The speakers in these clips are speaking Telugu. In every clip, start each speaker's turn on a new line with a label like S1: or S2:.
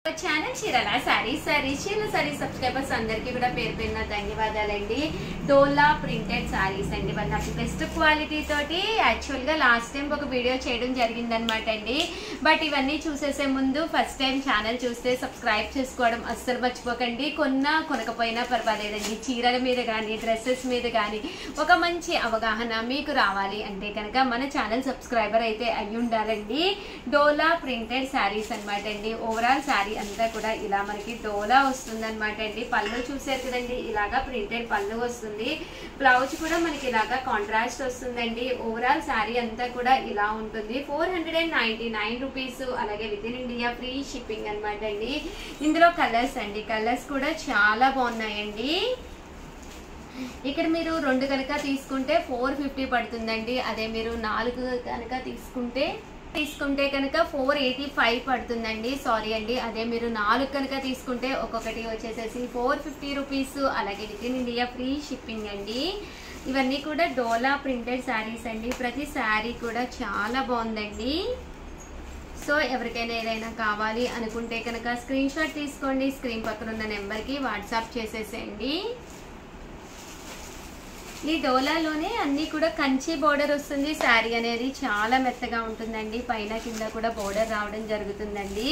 S1: Channel Chirala saris sorry subscribers అందరికీ కూడా పేరు పేరున ధన్యవాదాలండి. డోలా ప్రింటెడ్ సారీస్ అండి, నాకు బెస్ట్ క్వాలిటీ తోటి యాక్చువల్గా లాస్ట్ టైం ఒక వీడియో చేయడం జరిగిందనమాట అండి. బట్ ఇవన్నీ చూసేసే ముందు ఫస్ట్ టైం ఛానల్ చూస్తే సబ్స్క్రైబ్ చేసుకోవడం అస్సలు మర్చిపోకండి. కొనకపోయినా పర్వాలేదండి, చీరల మీద కానీ డ్రెస్సెస్ మీద కానీ ఒక మంచి అవగాహన మీకు రావాలి అంటే కనుక మన ఛానల్ సబ్స్క్రైబర్ అయితే అయ్యి ఉండాలండి. డోలా ప్రింటెడ్ సారీస్ అనమాట అండి. ఓవరాల్ సారీ అంతా కూడా ఇలా మనకి డోలా వస్తుంది అనమాట అండి. పళ్ళు చూసారు కదండి, ఇలాగా ప్రింటెడ్ పళ్ళు వస్తుంది. బ్లౌజ్ కూడా మనకి ఇలాగా కాంట్రాస్ట్ వస్తుందండి. ఓవరాల్ శారీ అంతా కూడా ఇలా ఉంటుంది. 499 రూపీస్, అలాగే within India free shipping అనమాట అండి. ఇందులో కలర్స్ అండి, కలర్స్ కూడా చాలా బాగున్నాయండి. ఇక్కడ మీరు 2 కనుక తీసుకుంటే 450 పడుతుందండి. అదే మీరు 4 కనుక తీసుకుంటే కనుక 485 పడుతుందండి. సారీ అండి, అదే మీరు 4 కనుక తీసుకుంటే ఒక్కొక్కటి వచ్చేసేసి 450 రూపీస్, అలాగే within India free shipping అండి. ఇవన్నీ కూడా డోలా ప్రింటెడ్ శారీస్ అండి. ప్రతి శారీ కూడా చాలా బాగుందండి. సో ఎవరికైనా ఏదైనా కావాలి అనుకుంటే కనుక స్క్రీన్ షాట్ తీసుకోండి, స్క్రీన్ పక్కన ఉన్న నెంబర్కి వాట్సాప్ చేసేసేయండి. ఈ డోలాలోనే అన్నీ కూడా కంచి బోర్డర్ వస్తుంది. శారీ అనేది చాలా మెత్తగా ఉంటుందండి. పైన కింద కూడా బోర్డర్ రావడం జరుగుతుందండి.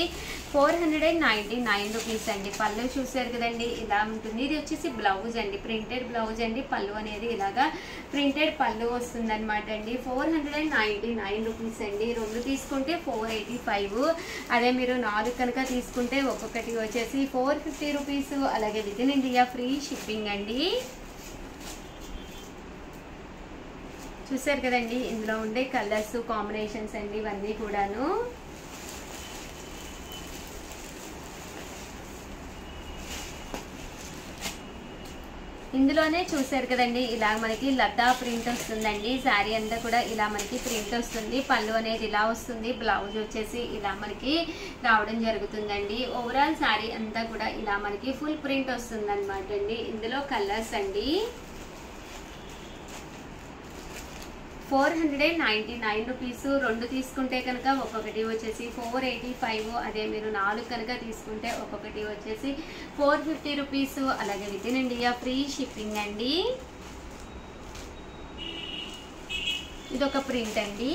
S1: 499 రూపీస్ అండి. పళ్ళు చూసారు కదండి, ఇలా ఉంటుంది. ఇది వచ్చేసి బ్లౌజ్ అండి, ప్రింటెడ్ బ్లౌజ్ అండి. పళ్ళు అనేది ఇలాగా ప్రింటెడ్ పళ్ళు వస్తుంది అనమాట అండి. 499 రూపీస్ అండి. 2 తీసుకుంటే 485, అదే మీరు 4 కనుక తీసుకుంటే ఒక్కొక్కటి వచ్చేసి 450 రూపీస్, అలాగే within India free shipping అండి. చూసారు కదండి, ఇందులో ఉండే కలర్స్ కాంబినేషన్స్ అండి ఇవన్నీ కూడాను. ఇందులోనే చూసారు కదండి, ఇలా మనకి లతా ప్రింట్ వస్తుందండి. శారీ అంతా కూడా ఇలా మనకి ప్రింట్ వస్తుంది. పళ్ళు అనేది ఇలా వస్తుంది. బ్లౌజ్ వచ్చేసి ఇలా మనకి రావడం జరుగుతుందండి. ఓవరాల్ శారీ అంతా కూడా ఇలా మనకి ఫుల్ ప్రింట్ వస్తుంది అనమాట అండి. ఇందులో కలర్స్ అండి. 499 రూపీస్. 2 తీసుకుంటే కనుక ఒక్కొక్కటి వచ్చేసి 485, అదే మీరు 4 కనుక తీసుకుంటే ఒక్కొక్కటి వచ్చేసి 450 రూపీస్, అలాగే within India free shipping అండి. ఇదొక ప్రింట్ అండి,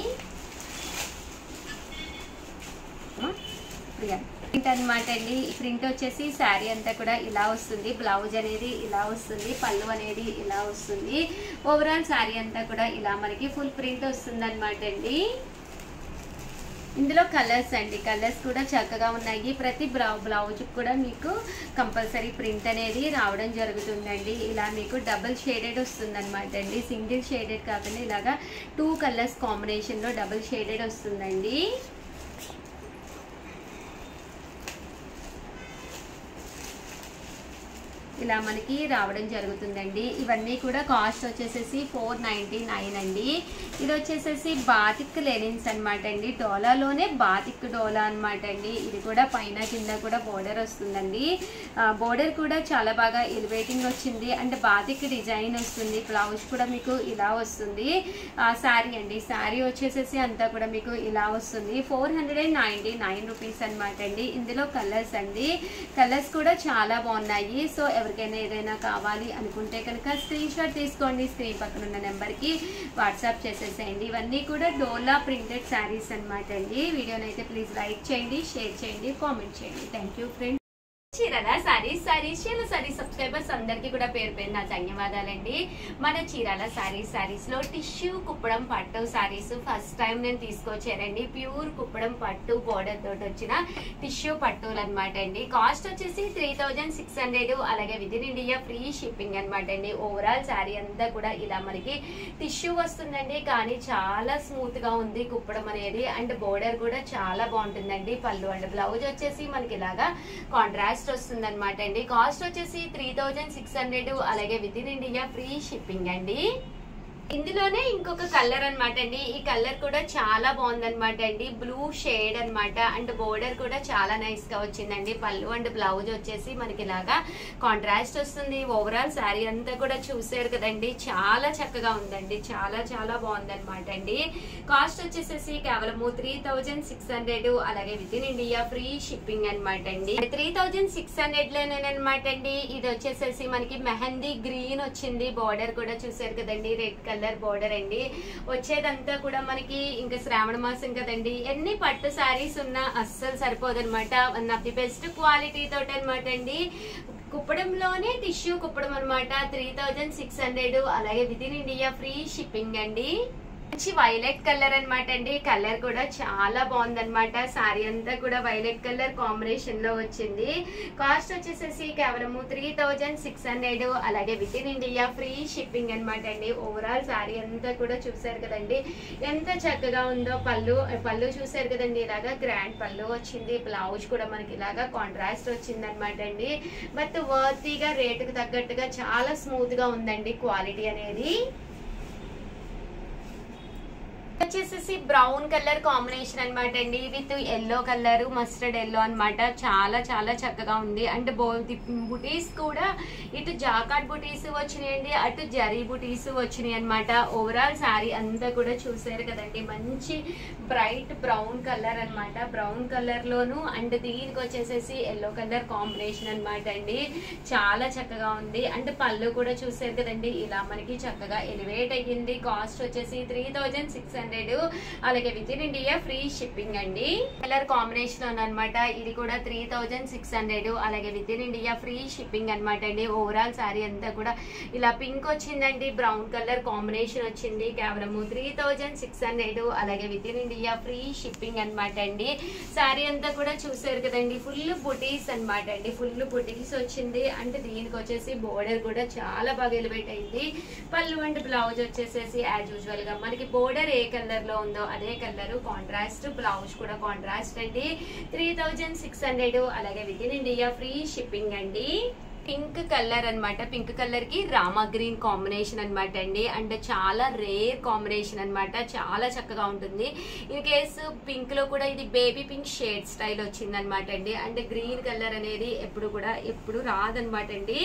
S1: ప్రింట్ అనమాట అండి. ఈ ప్రింట్ వచ్చేసి శారీ అంతా కూడా ఇలా వస్తుంది. బ్లౌజ్ అనేది ఇలా వస్తుంది, పళ్ళు అనేది ఇలా వస్తుంది. ఓవరాల్ శారీ అంతా కూడా ఇలా మనకి ఫుల్ ప్రింట్ వస్తుంది అనమాట అండి. ఇందులో కలర్స్ అండి, కలర్స్ కూడా చక్కగా ఉన్నాయి. ప్రతి బ్లౌజ్ కూడా మీకు కంపల్సరీ ప్రింట్ అనేది రావడం జరుగుతుందండి. ఇలా మీకు డబుల్ షేడెడ్ వస్తుంది అనమాట అండి. సింగిల్ షేడెడ్ కాకుండా ఇలాగా 2 కలర్స్ కాంబినేషన్లో డబుల్ షేడెడ్ వస్తుందండి. ఇలా మనకి రావడం జరుగుతుందండి. ఇవన్నీ కూడా కాస్ట్ వచ్చేసేసి 499 అండి. ఇది వచ్చేసేసి బాతిక్ లెనిన్స్ అనమాట అండి. డోలాలోనే బాతిక్ డోలా అనమాట అండి. ఇది కూడా పైన కింద కూడా బోర్డర్ వస్తుందండి. బోర్డర్ కూడా చాలా బాగా ఎలివేటింగ్ వచ్చింది, అంటే బాతిక్ డిజైన్ వస్తుంది. బ్లౌజ్ కూడా మీకు ఇలా వస్తుంది. శారీ అండి, శారీ వచ్చేసేసి అంతా కూడా మీకు ఇలా వస్తుంది. 499 రూపీస్ అనమాట అండి. ఇందులో కలర్స్ అండి, కలర్స్ కూడా చాలా బాగున్నాయి. సో ఎవరికైనా ఏదైనా కావాలి అనుకుంటే కనుక స్క్రీన్ షాట్ తీసుకోండి, స్క్రీన్ పక్కన ఉన్న నెంబర్కి వాట్సాప్ చేసేసేయండి. ఇవన్నీ కూడా డోలా ప్రింటెడ్ శారీస్ అనమాట అండి. వీడియోని అయితే ప్లీజ్ లైక్ చేయండి, షేర్ చేయండి, కామెంట్ చేయండి. Thank you friends. Chirala saris subscribers అందరికీ కూడా పేరు పేరున ధన్యవాదాలండి. మన చీరాల సారీస్ లో టిష్యూ కుప్పడం పట్టు సారీస్ ఫస్ట్ టైం నేను తీసుకొచ్చానండి. ప్యూర్ కుప్పడం పట్టు బోర్డర్ తోటి వచ్చిన టిష్యూ పట్టులు అనమాట అండి. కాస్ట్ వచ్చేసి 3600, అలాగే within India free shipping అనమాట అండి. ఓవరాల్ శారీ అంతా కూడా ఇలా మనకి టిష్యూ వస్తుందండి, కానీ చాలా స్మూత్ గా ఉంది కుప్పడం అనేది. అండ్ బోర్డర్ కూడా చాలా బాగుంటుందండి. పళ్ళు అండ్ బ్లౌజ్ వచ్చేసి మనకి ఇలాగా కాంట్రాస్ట్ వస్తుంది అనమాట అండి. కాస్ట్ వచ్చేసి 3600, అలాగే within India free shipping అండి. ఇందులోనే ఇంకొక కలర్ అనమాట అండి. ఈ కలర్ కూడా చాలా బాగుంది అనమాట అండి. బ్లూ షేడ్ అనమాట. అండ్ బోర్డర్ కూడా చాలా నైస్ గా వచ్చిందండి. పళ్ళు అండ్ బ్లౌజ్ వచ్చేసి మనకి ఇలాగా కాంట్రాస్ట్ వస్తుంది. ఓవరాల్ శారీ అంతా కూడా చూసారు కదండి, చాలా చక్కగా ఉందండి. చాలా చాలా బాగుంది అనమాట అండి. కాస్ట్ వచ్చేసేసి కేవలం 3600. అలాగే within India free shipping అనమాట అండి. 3600 లోనేనమాట అండి. ఇది వచ్చేసేసి మనకి మెహందీ గ్రీన్ వచ్చింది. బోర్డర్ కూడా చూసారు కదండి, రెడ్ కలర్ బోర్డర్ అండి. వచ్చేదంతా కూడా మనకి ఇంకా శ్రావణ మాసం కదండి, ఎన్ని పట్టు శారీస్ ఉన్నా అస్సలు సరిపోదనమాట. One of the best quality తోటి అనమాట అండి. కుప్పడంలోనే టిష్యూ కుప్పడం అనమాట. 3600. అలాగే within India free shipping అండి. మంచి వైలెట్ కలర్ అనమాట అండి. కలర్ కూడా చాలా బాగుంది అనమాట. శారీ అంతా కూడా వైలెట్ కలర్ కాంబినేషన్ లో వచ్చింది. కాస్ట్ వచ్చేసేసి కేవలం 3600. అలాగే within India free shipping అనమాట అండి. ఓవరాల్ శారీ అంతా కూడా చూసారు కదండి, ఎంత చక్కగా ఉందో. పళ్ళు చూసారు కదండి, ఇలాగా గ్రాండ్ పళ్ళు వచ్చింది. బ్లౌజ్ కూడా మనకి ఇలాగా కాంట్రాస్ట్ వచ్చింది అనమాట అండి. బట్ వర్తీగా రేటుకు తగ్గట్టుగా చాలా స్మూత్ గా ఉందండి క్వాలిటీ అనేది. వచ్చేసేసి బ్రౌన్ కలర్ కాంబినేషన్ అనమాట అండి, with yellow colour, mustard yellow అనమాట. చాలా చాలా చక్కగా ఉంది. అండ్ బుటీస్ కూడా ఇటు జాకాట్ బుటీస్ వచ్చినాయండి, అటు జరీ బుటీస్ వచ్చినాయి అనమాట. ఓవరాల్ శారీ అంతా కూడా చూసారు కదండి, మంచి బ్రైట్ బ్రౌన్ కలర్ అనమాట. బ్రౌన్ కలర్ లోను అండ్ దీనికి వచ్చేసేసి ఎల్లో కలర్ కాంబినేషన్ అనమాట అండి. చాలా చక్కగా ఉంది. అండ్ పళ్ళు కూడా చూసారు కదండి, ఇలా మనకి చక్కగా ఎలివేట్ అయ్యింది. కాస్ట్ వచ్చేసి 3600. అలాగే within India free shipping అండి. కలర్ కాంబినేషన్ అనమాట. ఇది కూడా 3600. అలాగే within India free shipping అనమాట అండి. ఓవరాల్ శారీ అంతా కూడా ఇలా పింక్ వచ్చిందండి, బ్రౌన్ కలర్ కాంబినేషన్ వచ్చింది. కేవలం 3600. అలాగే within India free shipping అనమాట అండి. శారీ అంతా కూడా చూసారు కదండి, ఫుల్ బుటీస్ అనమాట అండి. ఫుల్ బుటీస్ వచ్చింది. అంటే దీనికి వచ్చేసి బోర్డర్ కూడా చాలా బాగా ఎలివేట్ అయింది. పళ్ళు అండ్ బ్లౌజ్ వచ్చేసేసి యాజ్ యూజువల్ గా మనకి బోర్డర్ ఏ కలర్ లో ఉందో అదే కలర్ కాంట్రాస్ట్, బ్లౌజ్ కూడా కాంట్రాస్ట్ అండి. 3600. అలాగే within India free shipping అండి. పింక్ కలర్ అనమాట. పింక్ కలర్ కి రామా గ్రీన్ కాంబినేషన్ అనమాట అండి. అండ్ చాలా రేర్ కాంబినేషన్ అనమాట. చాలా చక్కగా ఉంటుంది. ఇన్ కేసు పింక్ లో కూడా ఇది బేబీ పింక్ షేడ్ స్టైల్ వచ్చింది అనమాట అండి. అండ్ గ్రీన్ కలర్ అనేది ఎప్పుడు రాదనమాట అండి.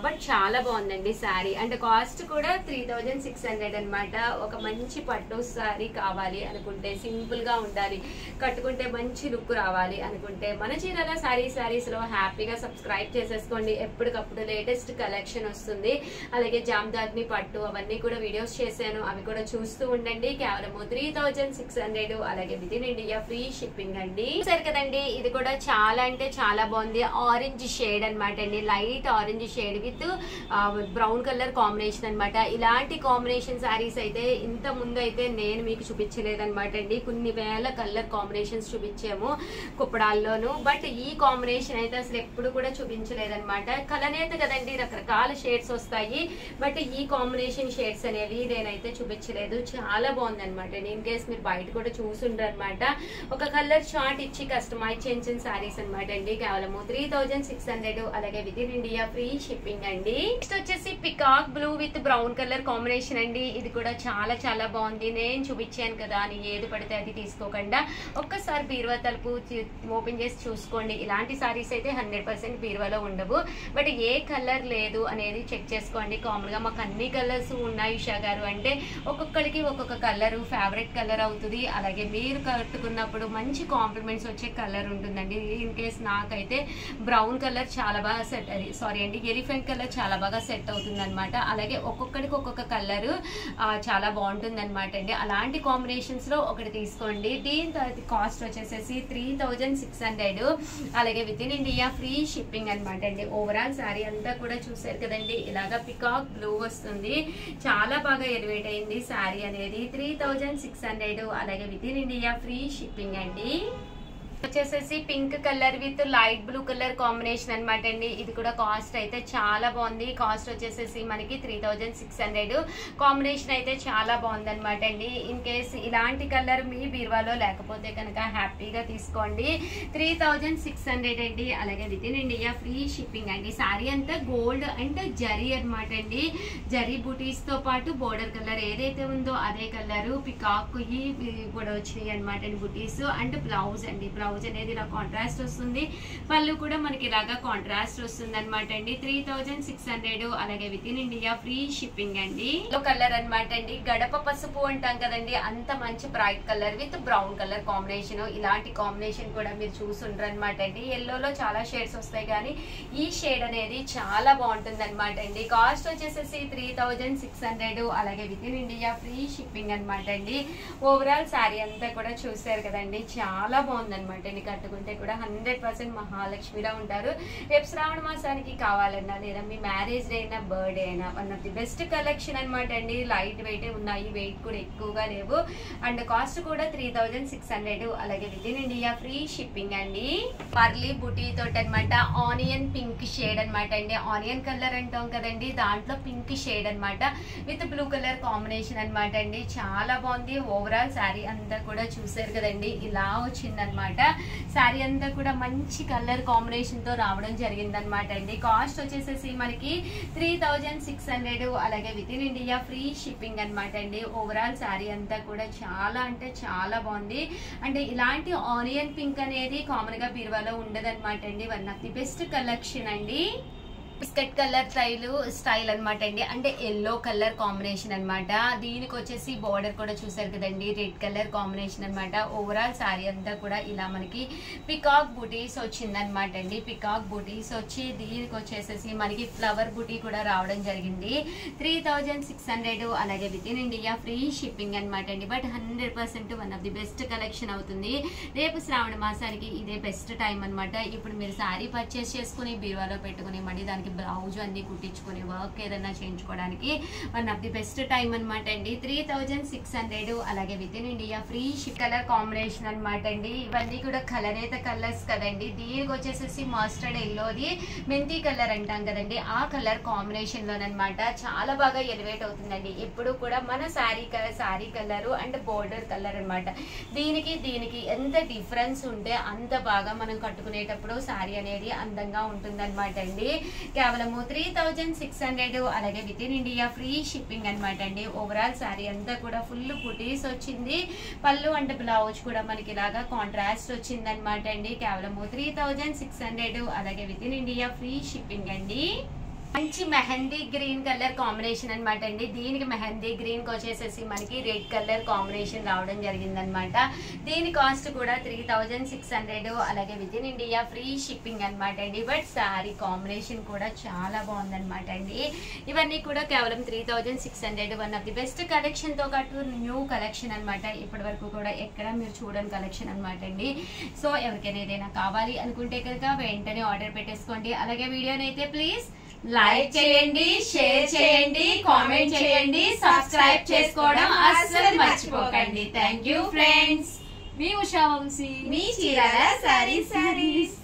S1: బట్ చాలా బాగుందండి శారీ. అండ్ కాస్ట్ కూడా 3600 అనమాట. ఒక మంచి పట్టు శారీ కావాలి అనుకుంటే, సింపుల్ గా ఉండాలి, కట్టుకుంటే మంచి లుక్ రావాలి అనుకుంటే మన చీరాల శారీస్ లో హ్యాపీగా సబ్స్క్రైబ్ చేసేసుకోండి. ఎప్పటికప్పుడు లేటెస్ట్ కలెక్షన్ వస్తుంది. అలాగే జామ్దాగ్ని పట్టు అవన్నీ కూడా వీడియోస్ చేశాను, అవి కూడా చూస్తూ ఉండండి. కేవలం 3600. అలాగే within India free shipping అండి. సరే కదండి, ఇది కూడా చాలా అంటే చాలా బాగుంది. ఆరెంజ్ షేడ్ అనమాట అండి. Light orange shade with brown colour combination అనమాట. ఇలాంటి కాంబినేషన్ శారీస్ అయితే ఇంత ముందు అయితే నేను మీకు చూపించలేదన్నమాట అండి. కొన్ని వేల కలర్ కాంబినేషన్స్ చూపించాము కుప్పడాల్లోనూ. బట్ ఈ కాంబినేషన్ అయితే అసలు ఎప్పుడు కూడా చూపించలేదన్నమాట. కలనేత కదండి, రకరకాల షేడ్స్ వస్తాయి. బట్ ఈ కాంబినేషన్ షేడ్స్ అనేవి నేనైతే చూపించలేదు. చాలా బాగుంది అనమాట. ఇన్ కేస్ మీరు బయట కూడా చూసుండ్రు అనమాట. ఒక కలర్ షార్ట్ ఇచ్చి కస్టమైజ్ చేసిన శారీస్ అనమాట అండి. కేవలం 3600. అలాగే within India free shipping అండి. నెక్స్ట్ వచ్చేసి peacock blue with brown colour combination అండి. ఇది కూడా చాలా చాలా బాగుంది. నేను చూపించాను కదా అని ఏది పడితే అది తీసుకోకుండా ఒక్కసారి బీరువా తలుపు ఓపెన్ చేసి చూసుకోండి. ఇలాంటి శారీస్ అయితే 100% బీరువాలో ఉండవు. బట్ ఏ కలర్ లేదు అనేది చెక్ చేసుకోండి. కామన్ గా మాకు అన్ని కలర్స్ ఉన్నాయి ఉషా గారు అంటే ఒక్కొక్కరికి ఒక్కొక్క కలర్ ఫేవరెట్ కలర్ అవుతుంది. అలాగే మీరు కట్టుకున్నప్పుడు మంచి కాంప్లిమెంట్స్ వచ్చే కలర్ ఉంటుందండి. ఇన్ కేస్ నాకైతే బ్రౌన్ కలర్ చాలా బాగా సెట్, సారీ అండి, ఎలిఫెంట్ కలర్ చాలా బాగా సెట్ అవుతుంది అనమాట. అలాగే ఒక్కొక్కరికి ఒక్కొక్క కలర్ చాలా బాగుంటుంది అనమాట అండి. అలాంటి కాంబినేషన్స్ లో ఒకటి తీసుకోండి. దీని తర్వాత కాస్ట్ వచ్చేసేసి 3600. అలాగే within India free shipping అనమాట అండి. ఓవరాల్ శారీ అంతా కూడా చూసారు కదండి, ఇలాగా పికాక్ బ్లూ వస్తుంది. చాలా బాగా ఎలివేట్ అయింది శారీ అనేది. 3600. అలాగే within India free shipping అండి. వచ్చేసేసి pink colour with light blue colour combination అనమాట అండి. ఇది కూడా కాస్ట్ అయితే చాలా బాగుంది. కాస్ట్ వచ్చేసేసి మనకి 3600. కాంబినేషన్ అయితే చాలా బాగుంది అనమాట అండి. ఇన్ కేస్ ఇలాంటి కలర్ మీ బీరువాలో లేకపోతే కనుక హ్యాపీగా తీసుకోండి. 3600 అండి. అలాగే within India free shipping అండి. సారీ అంతా గోల్డ్ అండ్ జరీ అనమాట అండి. జరీ బూటీస్ తో పాటు బోర్డర్ కలర్ ఏదైతే ఉందో అదే కలర్ పికాక్ కూడా వచ్చినాయి అనమాట అండి. బూటీస్ అండ్ బ్లౌజ్ అండి. బ్లౌజ్ అనేది ఇలా కాంట్రాస్ట్ వస్తుంది. పళ్ళు కూడా మనకి ఇలాగా కాంట్రాస్ట్ వస్తుంది అనమాట అండి. 3600. అలాగే within India free shipping అండి. కలర్ అనమాట అండి. గడప పసుపు అంటాం కదండి, అంత మంచి bright colour with brown colour combination. ఇలాంటి కాంబినేషన్ కూడా మీరు చూసుండ్రు అనమాట అండి. ఎల్లోలో చాలా షేడ్స్ వస్తాయి కానీ ఈ షేడ్ అనేది చాలా బాగుంటుంది అనమాట అండి. కాస్ట్ వచ్చేసేసి 3600. అలాగే within India free shipping అనమాట అండి. ఓవరాల్ శారీ అంతా కూడా చూసారు కదండి, చాలా బాగుంది అనమాట. కట్టుకుంటే కూడా 100% మహాలక్ష్మిలా ఉంటారు. రేపు శ్రావణ మాసానికి కావాలన్నా లేదా మీ మ్యారేజ్ డే అయినా బర్త్డే అయినా one of the best collection అనమాట అండి. లైట్ వెయిట్ ఉన్నాయి, వెయిట్ కూడా ఎక్కువగా లేవు అండ్ కాస్ట్ కూడా 3600. అలాగే within India free shipping అండి. పర్లీ బుటీ తోటి అనమాట. ఆనియన్ పింక్ షేడ్ అనమాట అండి. ఆనియన్ కలర్ అంటాం కదండి, దాంట్లో పింక్ షేడ్ అనమాట విత్ బ్లూ కలర్ కాంబినేషన్ అనమాట అండి. చాలా బాగుంది. ఓవరాల్ శారీ అంతా కూడా చూసారు కదండి, ఇలా వచ్చింది అనమాట. శారీ అంతా కూడా మంచి కలర్ కాంబినేషన్ తో రావడం జరిగింది అనమాట అండి. కాస్ట్ వచ్చేసేసి మనకి 3600. అలాగే within India free shipping అనమాట అండి. ఓవరాల్ శారీ అంతా కూడా చాలా అంటే చాలా బాగుంది. అంటే ఇలాంటి ఆనియన్ పింక్ అనేది కామన్ గా బీరువాలో ఉండదన్నమాట అండి. One of the best collection అండి. బిస్కెట్ కలర్ స్టైల్ అనమాట అండి. అంటే ఎల్లో కలర్ కాంబినేషన్ అనమాట. దీనికి వచ్చేసి బార్డర్ కూడా చూసారు కదండి, రెడ్ కలర్ కాంబినేషన్ అనమాట. ఓవరాల్ శారీ అంతా కూడా ఇలా మనకి పికాక్ బూటీస్ వచ్చిందనమాట అండి. పికాక్ బూటీస్ వచ్చి దీనికి వచ్చేసేసి మనకి ఫ్లవర్ బూటీ కూడా రావడం జరిగింది. 3600. అలాగే within India free shipping అనమాట అండి. But 100% one of the best collection అవుతుంది. రేపు శ్రావణ మాసానికి ఇదే బెస్ట్ టైం అనమాట. ఇప్పుడు మీరు శారీ పర్చేస్ చేసుకుని బీరువాలో పెట్టుకుని మళ్ళీ దానికి బ్లౌజ్ అన్ని కుట్టించుకుని వర్క్ ఏదైనా చేయించుకోవడానికి one of the best time అనమాట అండి. 3600. అలాగే within India free colour combination అనమాట అండి. ఇవన్నీ కూడా కలరేత కలర్స్ కదండి. దీనికి వచ్చేసేసి మస్టర్డ్ ఎల్లోది మెంతి కలర్ అంటాం కదండి, ఆ కలర్ కాంబినేషన్ లోనమాట. చాలా బాగా ఎలివేట్ అవుతుందండి. ఎప్పుడు కూడా మన sari colour and border colour అనమాట. దీనికి ఎంత డిఫరెన్స్ ఉంటే అంత బాగా మనం కట్టుకునేటప్పుడు శారీ అనేది అందంగా ఉంటుంది అనమాట అండి. కేవలము 3600. అలాగే within India free shipping అనమాట అండి. ఓవరాల్ శారీ అంతా కూడా ఫుల్ బుటీస్ వచ్చింది. పళ్ళు అంటే బ్లౌజ్ కూడా మనకి ఇలాగా కాంట్రాస్ట్ వచ్చింది అనమాట అండి. కేవలము 3600. అలాగే within India free shipping అండి. మంచి మెహందీ గ్రీన్ కలర్ కాంబినేషన్ అనమాట అండి. దీనికి మెహందీ గ్రీన్ కి వచ్చేసేసి మనకి రెడ్ కలర్ కాంబినేషన్ రావడం జరిగింది అనమాట. దీని కాస్ట్ కూడా 3600. అలాగే within India free shipping అనమాట అండి. బట్ శారీ కాంబినేషన్ కూడా చాలా బాగుందనమాట అండి. ఇవన్నీ కూడా కేవలం 3600. One of the best collection తో పాటు న్యూ కలెక్షన్ అనమాట. ఇప్పటి వరకు కూడా ఎక్కడ మీరు చూడని కలెక్షన్ అనమాట అండి. సో ఎవరికైనా ఏదైనా కావాలి అనుకుంటే కనుక వెంటనే ఆర్డర్ పెట్టేసుకోండి. అలాగే వీడియోని అయితే ప్లీజ్ లైక్ చేయండి, షేర్ చేయండి, కామెంట్ చేయండి, సబ్స్క్రైబ్ చేసుకోవడం అస్సలు మర్చిపోకండి. Thank you friends.
S2: మీ ఉషా వంశీ,
S1: మీ చీరాల సారీస్.